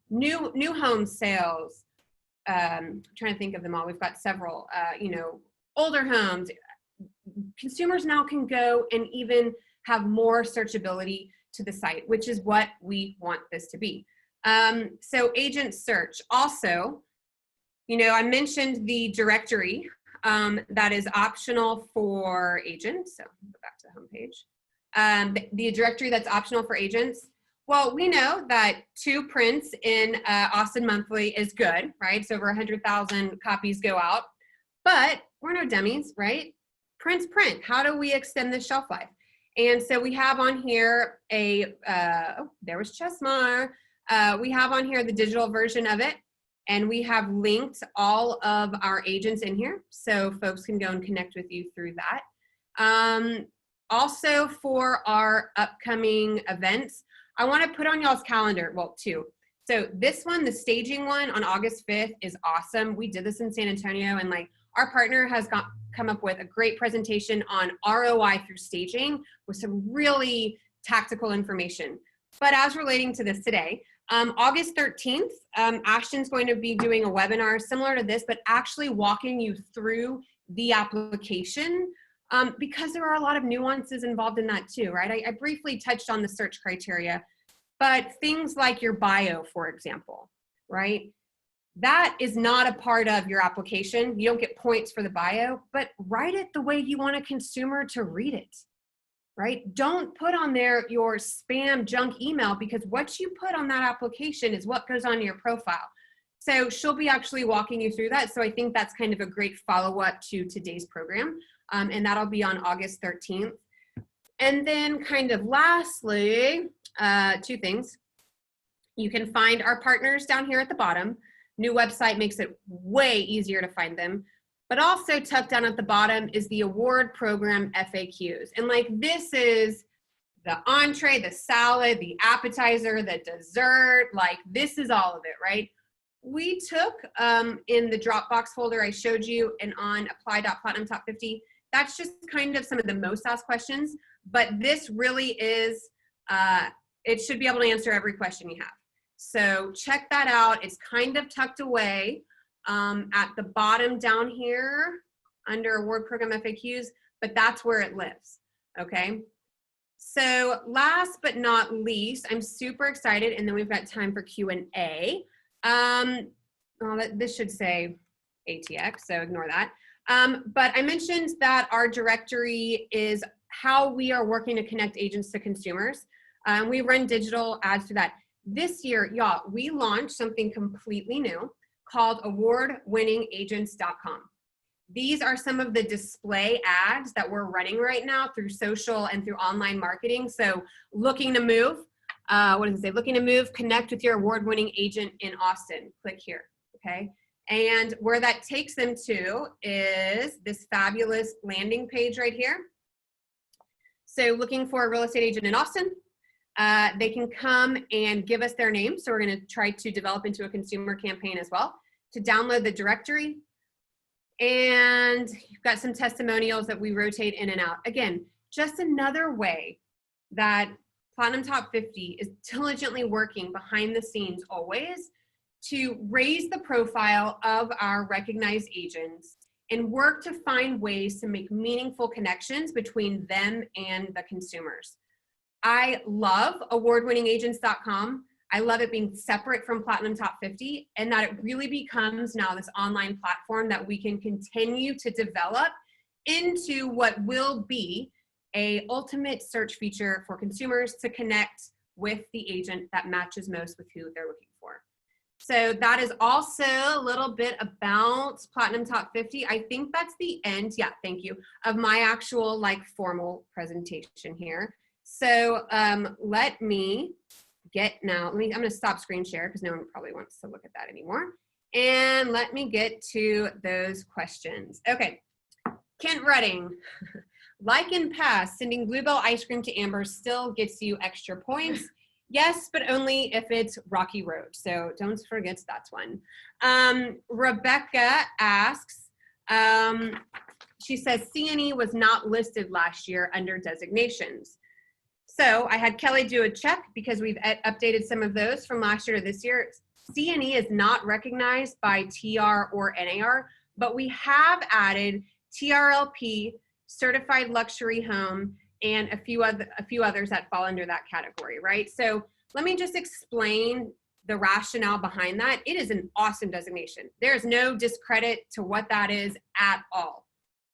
new home sales, trying to think of them all. We've got several, older homes. Consumers now can go and even have more searchability to the site, which is what we want this to be. So agent search. Also, I mentioned the directory that is optional for agents. So go back to the homepage. The directory that's optional for agents. Well, we know that 2 prints in Austin Monthly is good, right? So over 100,000 copies go out, but we're no dummies, right? Prints print. How do we extend the shelf life? And so we have on here there was Chesmar. We have on here the digital version of it, and we have linked all of our agents in here, so folks can go and connect with you through that. Also for our upcoming events, I want to put on y'all's calendar, well, 2. So this one, the staging one on August 5th is awesome. We did this in San Antonio, and our partner has come up with a great presentation on ROI through staging with some really tactical information. But as relating to this today, August 13th, Ashton's going to be doing a webinar similar to this, but actually walking you through the application, because there are a lot of nuances involved in that too, right? I briefly touched on the search criteria, but things like your bio, for example, right? That is not a part of your application. You don't get points for the bio, but write it the way you want a consumer to read it, right? Don't put on there your spam junk email, because what you put on that application is what goes on your profile. So she'll be actually walking you through that. So I think that's kind of a great follow-up to today's program. And that'll be on August 13th. And then kind of lastly, 2 things. You can find our partners down here at the bottom. New website makes it way easier to find them. But also tucked down at the bottom is the award program FAQs. And this is the entree, the salad, the appetizer, the dessert, this is all of it, right? We took in the Dropbox folder I showed you and on apply.platinumtop50, that's just kind of some of the most asked questions, but this really is, it should be able to answer every question you have. So check that out. It's kind of tucked away at the bottom down here under award program FAQs, but that's where it lives, okay? So last but not least, I'm super excited, and then we've got time for Q&A. This should say ATX, so ignore that. But I mentioned that our directory is how we are working to connect agents to consumers. We run digital ads to that. This year, y'all, we launched something completely new called awardwinningagents.com. These are some of the display ads that we're running right now through social and through online marketing. So looking to move, what does it say? Looking to move, connect with your award-winning agent in Austin. Click here, okay? And where that takes them to is this fabulous landing page right here. So looking for a real estate agent in Austin, they can come and give us their name. So we're gonna try to develop into a consumer campaign as well, to download the directory. And you've got some testimonials that we rotate in and out. Again, just another way that Platinum Top 50 is diligently working behind the scenes always to raise the profile of our recognized agents and work to find ways to make meaningful connections between them and the consumers. I love awardwinningagents.com. I love it being separate from Platinum Top 50 and that it really becomes now this online platform that we can continue to develop into what will be a ultimate search feature for consumers to connect with the agent that matches most with who they're looking for. So that is also a little bit about Platinum Top 50. I think that's the end, yeah, thank you, of my actual like formal presentation here. So let me get now, I'm gonna stop screen share because no one probably wants to look at that anymore. And let me get to those questions. Okay, Kent Redding. Like in past, sending Bluebell ice cream to Amber still gets you extra points. Yes, but only if it's Rocky Road. So don't forget that's one. Rebecca asks, she says CNE was not listed last year under designations. So I had Kelly do a check because we've updated some of those from last year to this year. CNE is not recognized by TR or NAR, but we have added TRLP, certified luxury home, and a few others that fall under that category, right? So let me just explain the rationale behind that. It is an awesome designation. There is no discredit to what that is at all.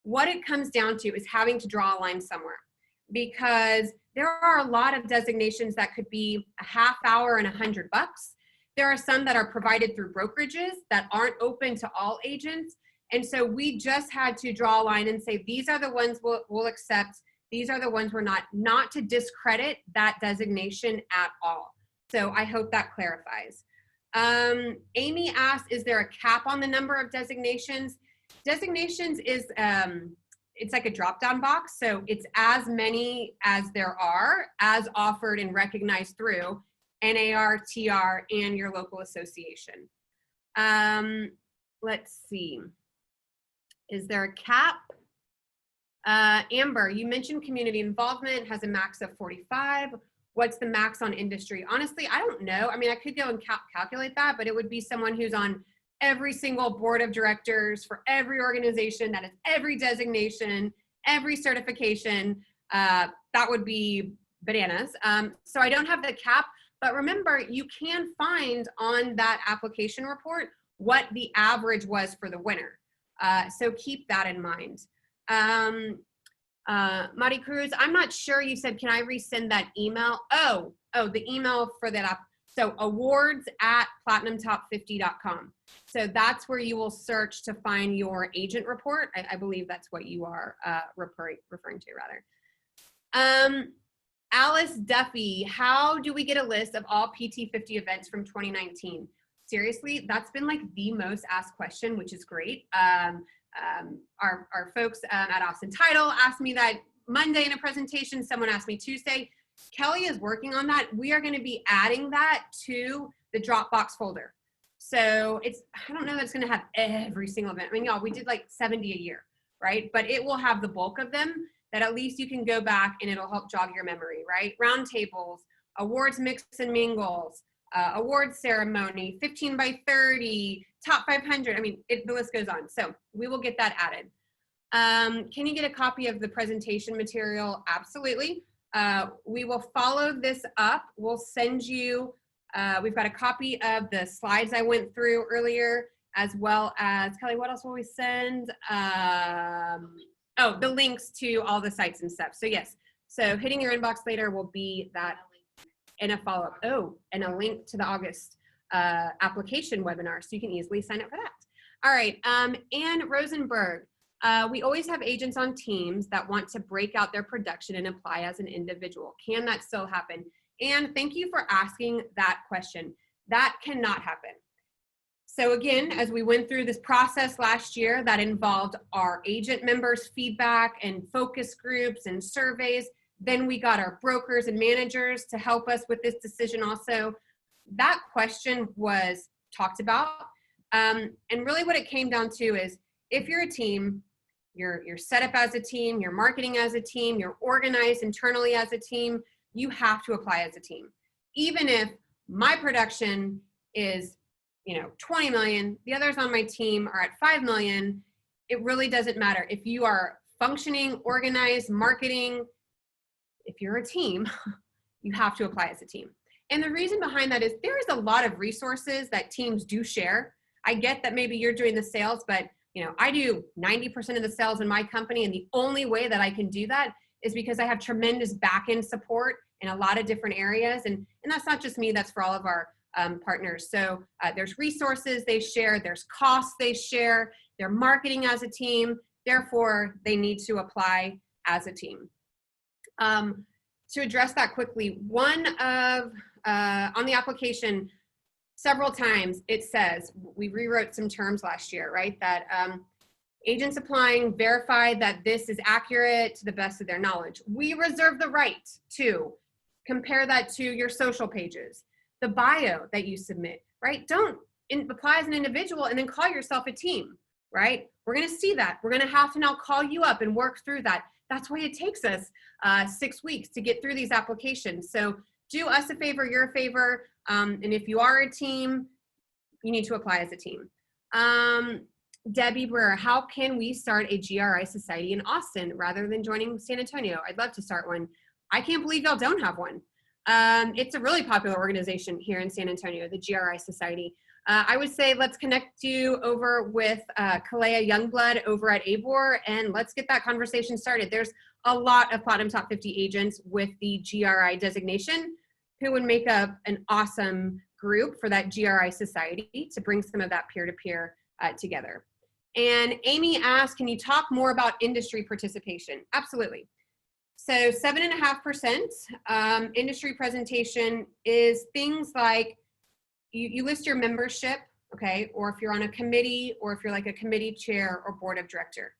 What it comes down to is having to draw a line somewhere, because there are a lot of designations that could be a half hour and $100. There are some that are provided through brokerages that aren't open to all agents. And so we just had to draw a line and say, these are the ones we'll accept. These are the ones we're not to discredit that designation at all. So I hope that clarifies. Amy asked, is there a cap on the number of designations? Designations is, it's like a drop-down box. So it's as many as there are, as offered and recognized through NAR, TR, and your local association. Let's see. Is there a cap? Amber, you mentioned community involvement has a max of 45. What's the max on industry? Honestly, I don't know. I mean, I could go and calculate that, but it would be someone who's on every single board of directors for every organization, that is every designation, every certification. That would be bananas. So I don't have the cap, but remember, you can find on that application report what the average was for the winner. So keep that in mind. Mari Cruz, I'm not sure, you said, can I resend that email? Oh, the email for that app. So awards@platinumtop50.com. So that's where you will search to find your agent report. I believe that's what you are referring to rather. Alice Duffy, how do we get a list of all PT50 events from 2019? Seriously, that's been like the most asked question, which is great. Our folks at Austin Title asked me that Monday in a presentation. Someone asked me Tuesday. Kelly is working on that. We are going to be adding that to the Dropbox folder. So it's, I don't know that it's going to have every single event. I mean, y'all, we did like 70 a year, right? But it will have the bulk of them that at least you can go back and it'll help jog your memory, right? Roundtables, awards mix and mingles, awards ceremony, 15 by 30, top 500. I mean, the list goes on. So we will get that added. Can you get a copy of the presentation material? Absolutely. We will follow this up. We'll send you, we've got a copy of the slides I went through earlier, as well as, Kelly, what else will we send? Oh, the links to all the sites and stuff. So yes, so hitting your inbox later will be that and a follow-up. Oh, and a link to the August application webinar, so you can easily sign up for that. All right, Ann Rosenberg. We always have agents on teams that want to break out their production and apply as an individual. Can that still happen? And thank you for asking that question. That cannot happen. So again, as we went through this process last year that involved our agent members' feedback and focus groups and surveys, then we got our brokers and managers to help us with this decision also. That question was talked about. And really what it came down to is, if you're a team, you're set up as a team, you're marketing as a team, you're organized internally as a team, you have to apply as a team. Even if my production is 20 million, the others on my team are at 5 million, it really doesn't matter. If you are functioning, organized, marketing, if you're a team, you have to apply as a team. And the reason behind that is there is a lot of resources that teams do share. I get that maybe you're doing the sales, but I do 90% of the sales in my company, and the only way that I can do that is because I have tremendous back-end support in a lot of different areas. And that's not just me, that's for all of our partners. So there's resources they share, there's costs they share, they're marketing as a team, therefore they need to apply as a team. To address that quickly, on the application, several times it says, we rewrote some terms last year, right? That agents applying verify that this is accurate to the best of their knowledge. We reserve the right to compare that to your social pages, the bio that you submit, right? Don't apply as an individual and then call yourself a team, right? We're gonna see that. We're gonna have to now call you up and work through that. That's why it takes us 6 weeks to get through these applications. So do us a favor, you're a favor. And if you are a team, you need to apply as a team. Debbie Brewer, how can we start a GRI society in Austin rather than joining San Antonio? I'd love to start one. I can't believe y'all don't have one. It's a really popular organization here in San Antonio, the GRI Society. I would say let's connect you over with Kalea Youngblood over at ABOR, and let's get that conversation started. There's a lot of Platinum Top 50 agents with the GRI designation who would make up an awesome group for that GRI Society to bring some of that peer-to-peer together. And Amy asked, can you talk more about industry participation? Absolutely. So 7.5% industry presentation is things like you list your membership, okay, or if you're on a committee, or if you're like a committee chair or board of director.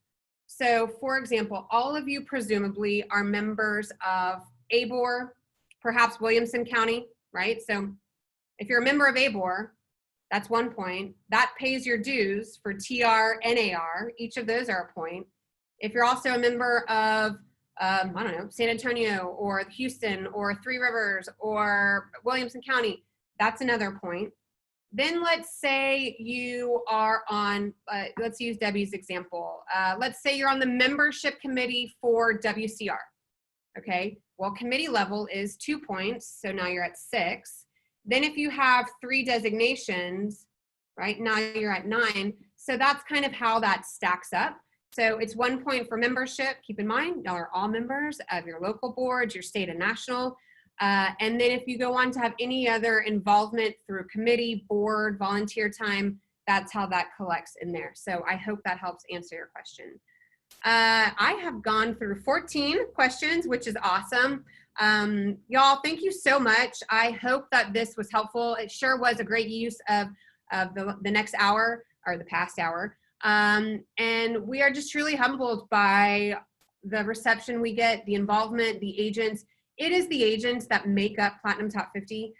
So for example, all of you presumably are members of ABOR, perhaps Williamson County, right? So if you're a member of ABOR, that's 1 point. That pays your dues for TR, NAR. Each of those are a point. If you're also a member of, I don't know, San Antonio or Houston or Three Rivers or Williamson County, that's another point. Then let's say you are on, let's use Debbie's example. Let's say you're on the membership committee for WCR, okay? Well, committee level is 2 points, so now you're at 6. Then if you have 3 designations, right, now you're at 9. So that's kind of how that stacks up. So it's 1 point for membership. Keep in mind, y'all are all members of your local boards, your state and national. And then if you go on to have any other involvement through committee, board, volunteer time, that's how that collects in there. So I hope that helps answer your question. I have gone through 14 questions, which is awesome. Y'all, thank you so much. I hope that this was helpful. It sure was a great use of the next hour, or the past hour. And we are just truly humbled by the reception we get, the involvement, the agents. It is the agents that make up Platinum Top 50.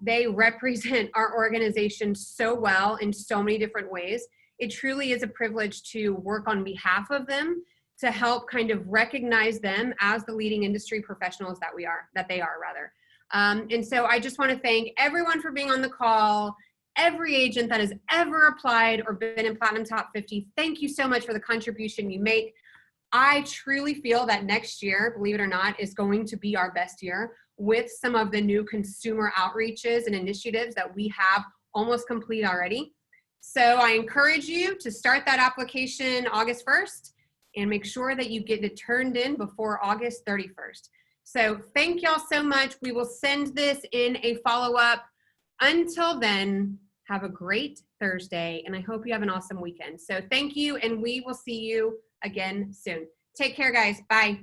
They represent our organization so well in so many different ways. It truly is a privilege to work on behalf of them, to help kind of recognize them as the leading industry professionals that they are. And so I just want to thank everyone for being on the call, every agent that has ever applied or been in Platinum Top 50. Thank you so much for the contribution you make. I truly feel that next year, believe it or not, is going to be our best year with some of the new consumer outreaches and initiatives that we have almost complete already. So I encourage you to start that application August 1st and make sure that you get it turned in before August 31st. So thank y'all so much. We will send this in a follow-up. Until then, have a great Thursday, and I hope you have an awesome weekend. So thank you, and we will see you again soon. Take care, guys. Bye.